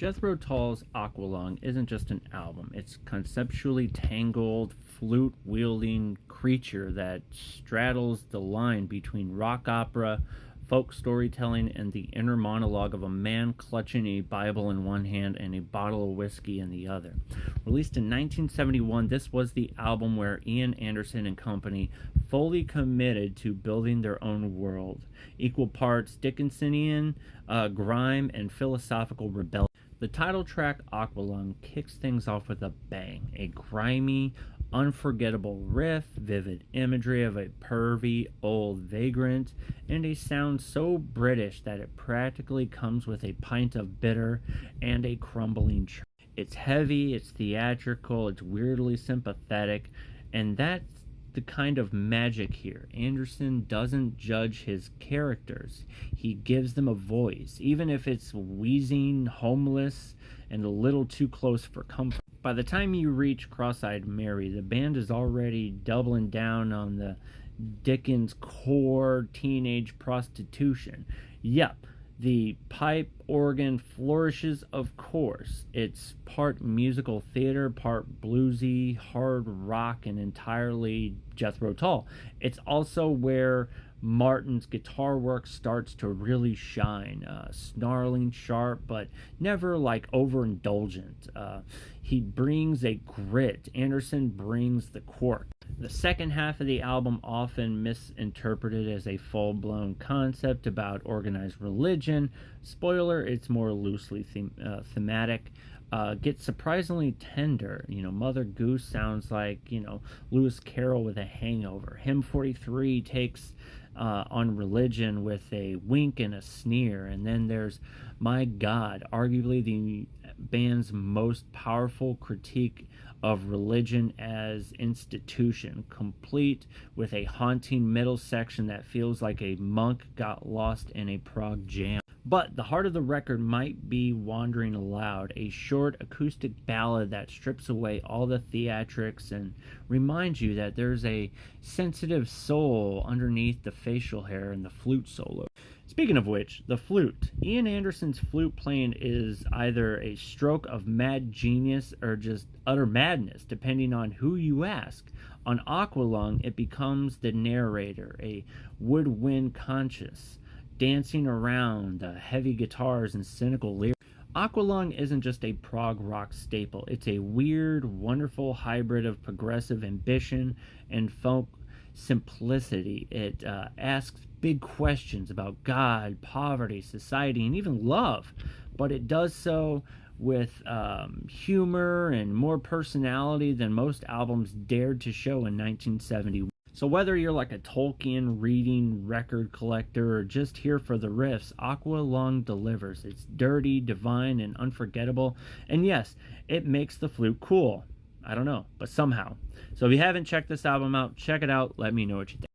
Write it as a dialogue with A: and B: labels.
A: Jethro Tull's Aqualung isn't just an album, it's conceptually tangled, flute-wielding creature that straddles the line between rock opera, folk storytelling, and the inner monologue of a man clutching a Bible in one hand and a bottle of whiskey in the other. Released in 1971, this was the album where Ian Anderson and company fully committed to building their own world, equal parts Dickinsonian, grime, and philosophical rebellion. The title track, Aqualung, kicks things off with a bang, a grimy, unforgettable riff, vivid imagery of a pervy old vagrant, and a sound so British that it practically comes with a pint of bitter and a crumbling church. It's heavy, it's theatrical, it's weirdly sympathetic, and that's the kind of magic here. Anderson doesn't judge his characters. He gives them a voice, even if it's wheezing, homeless, and a little too close for comfort. By the time you reach Cross-Eyed Mary, the band is already doubling down on the Dickens core teenage prostitution. Yep, the pipe organ flourishes, of course. It's part musical theater, part bluesy, hard rock, and entirely Jethro Tull. It's also where Martin's guitar work starts to really shine. Snarling, sharp, but never like overindulgent. He brings a grit. Anderson brings the quirk. The second half of the album, often misinterpreted as a full-blown concept about organized religion, spoiler, it's more loosely thematic, gets surprisingly tender. Mother Goose sounds like, Lewis Carroll with a hangover. Hymn 43 takes on religion with a wink and a sneer. And then there's My God, arguably the band's most powerful critique of religion as institution, complete with a haunting middle section that feels like a monk got lost in a prog jam. But the heart of the record might be Wandering Aloud, a short acoustic ballad that strips away all the theatrics and reminds you that there's a sensitive soul underneath the facial hair and the flute solo. Speaking of which, the flute. Ian Anderson's flute playing is either a stroke of mad genius or just utter madness, depending on who you ask. On Aqualung, it becomes the narrator, a woodwind conscious, dancing around heavy guitars and cynical lyrics. Aqualung isn't just a prog rock staple. It's a weird, wonderful hybrid of progressive ambition and folk simplicity. It asks big questions about God, poverty, society, and even love, but it does so with humor and more personality than most albums dared to show in 1971. So whether you're like a Tolkien reading record collector or just here for the riffs, Aqualung delivers. It's dirty, divine, and unforgettable. And yes, it makes the flute cool. I don't know, but somehow. So if you haven't checked this album out, check it out. Let me know what you think.